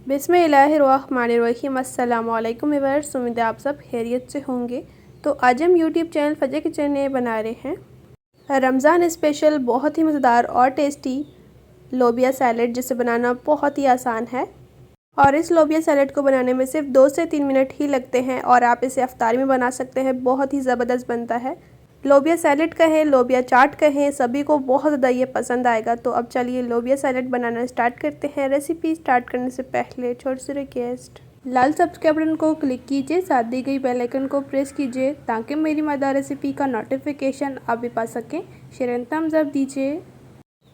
बिस्मिल्लाहिर्रहमानिर्रहीम। अस्सलाम वालेकुम व्यूअर्स, उम्मीद है आप सब खैरियत से होंगे। तो आज हम यूट्यूब चैनल फजर किचन में बना रहे हैं रमज़ान स्पेशल बहुत ही मज़ेदार और टेस्टी लोबिया सैलेड, जिसे बनाना बहुत ही आसान है। और इस लोबिया सैलेड को बनाने में सिर्फ 2 से 3 मिनट ही लगते हैं और आप इसे अफ्तारी में बना सकते हैं। बहुत ही ज़बरदस्त बनता है। लोबिया सैलेड कहें, लोबिया चाट कहें, सभी को बहुत ज़्यादा ये पसंद आएगा। तो अब चलिए लोबिया सैलेड बनाना स्टार्ट करते हैं। रेसिपी स्टार्ट करने से पहले छोटी सी रिक्वेस्ट, लाल सब्सक्राइब बटन को क्लिक कीजिए, साथ दी गई बेल आइकन को प्रेस कीजिए ताकि मेरी मज़ेदार रेसिपी का नोटिफिकेशन आप भी पा सकें। शेयर एंड थम्स अप दीजिए।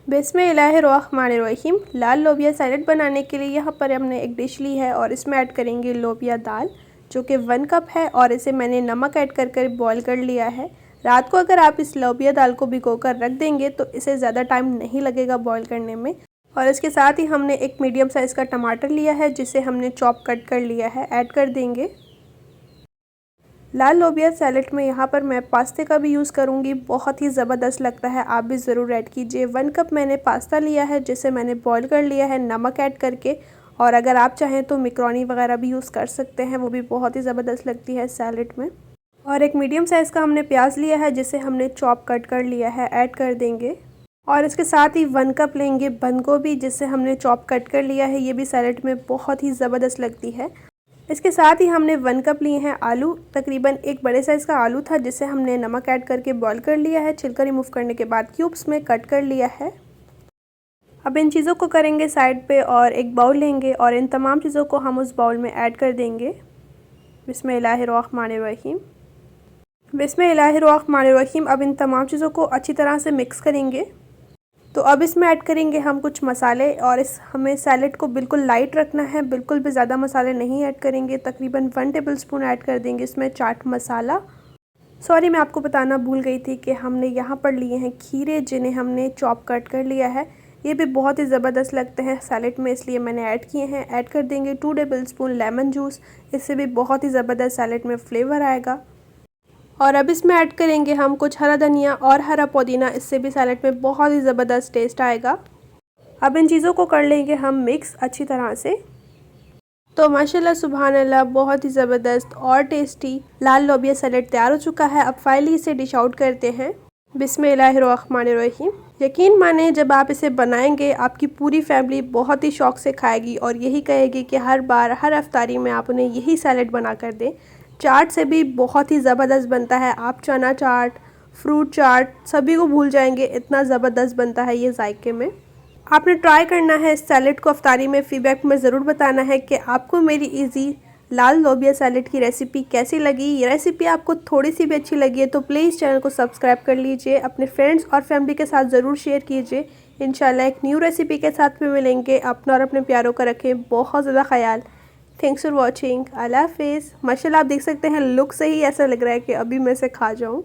बिस्मिल्लाहिर्रहमानिर्रहीम। लाल लोबिया सैलेड बनाने के लिए यहाँ पर हमने एक डिश ली है और इसमें ऐड करेंगे लोबिया दाल, जो कि 1 कप है। और इसे मैंने नमक ऐड कर बॉईल कर लिया है। रात को अगर आप इस लोबिया दाल को भिगो कर रख देंगे तो इसे ज़्यादा टाइम नहीं लगेगा बॉईल करने में। और इसके साथ ही हमने एक मीडियम साइज़ का टमाटर लिया है, जिसे हमने चॉप कट कर लिया है, ऐड कर देंगे। लाल लोबिया सैलेड में यहाँ पर मैं पास्ते का भी यूज़ करूँगी, बहुत ही ज़बरदस्त लगता है, आप भी ज़रूर ऐड कीजिए। 1 कप मैंने पास्ता लिया है, जिसे मैंने बॉईल कर लिया है नमक ऐड करके। और अगर आप चाहें तो मैकरोनी वगैरह भी यूज़ कर सकते हैं, वो भी बहुत ही ज़बरदस्त लगती है सैलेड में। और एक मीडियम साइज़ का हमने प्याज लिया है, जिसे हमने चॉप कट कर लिया है, ऐड कर देंगे। और इसके साथ ही 1 कप लेंगे बंद गोभी, जिसे हमने चॉप कट कर लिया है, ये भी सैलेड में बहुत ही ज़बरदस्त लगती है। इसके साथ ही हमने 1 कप लिए हैं आलू, तकरीबन एक बड़े साइज़ का आलू था, जिसे हमने नमक ऐड करके बॉईल कर लिया है। छिलका रिमूव करने के बाद क्यूब्स में कट कर लिया है। अब इन चीज़ों को करेंगे साइड पे और एक बाउल लेंगे और इन तमाम चीज़ों को हम उस बाउल में ऐड कर देंगे। बिस्मिल्लाहिर्रहमानिर्रहीम। बिस्मिल्लाहिर्रहमानिर्रहीम। अब इन तमाम चीज़ों को अच्छी तरह से मिक्स करेंगे। तो अब इसमें ऐड करेंगे हम कुछ मसाले और हमें सैलेड को बिल्कुल लाइट रखना है, बिल्कुल भी ज़्यादा मसाले नहीं ऐड करेंगे। तकरीबन 1 टेबलस्पून ऐड कर देंगे इसमें चाट मसाला। सॉरी, मैं आपको बताना भूल गई थी कि हमने यहाँ पर लिए हैं खीरे, जिन्हें हमने चॉप कट कर लिया है। ये भी बहुत ही ज़बरदस्त लगते हैं सैलेड में, इसलिए मैंने ऐड किए हैं। ऐड कर देंगे 2 टेबलस्पून लेमन जूस, इससे भी बहुत ही ज़बरदस्त सैलेड में फ्लेवर आएगा। और अब इसमें ऐड करेंगे हम कुछ हरा धनिया और हरा पुदीना, इससे भी सैलेड में बहुत ही ज़बरदस्त टेस्ट आएगा। अब इन चीज़ों को कर लेंगे हम मिक्स अच्छी तरह से। तो माशाल्लाह सुभान अल्लाह, बहुत ही ज़बरदस्त और टेस्टी लाल लोबिया सैलेड तैयार हो चुका है। अब फाइनली इसे डिश आउट करते हैं। बिस्मिल्लाहिर्रहमानिर्रहीम। यकीन माने, जब आप इसे बनाएंगे आपकी पूरी फैमिली बहुत ही शौक़ से खाएगी और यही कहेगी कि हर बार हर अफ्तारी में आप उन्हें यही सैलेड बना कर दें। चाट से भी बहुत ही ज़बरदस्त बनता है। आप चना चाट, फ्रूट चाट सभी को भूल जाएंगे, इतना ज़बरदस्त बनता है ये जायके में। आपने ट्राई करना है इस सैलेड को अफ्तारी में। फ़ीडबैक में ज़रूर बताना है कि आपको मेरी इजी लाल लोबिया सैलेड की रेसिपी कैसी लगी। ये रेसिपी आपको थोड़ी सी भी अच्छी लगी है तो प्लीज़ चैनल को सब्सक्राइब कर लीजिए, अपने फ्रेंड्स और फैमिली के साथ ज़रूर शेयर कीजिए। इंशाल्लाह एक न्यू रेसिपी के साथ में मिलेंगे। अपना और अपने प्यारों का रखें बहुत ज़्यादा ख्याल। Thanks for watching. अल्लाह हाफिज़। माशाल्लाह आप देख सकते हैं लुक से ही ऐसा लग रहा है कि अभी मैं इसे खा जाऊँ।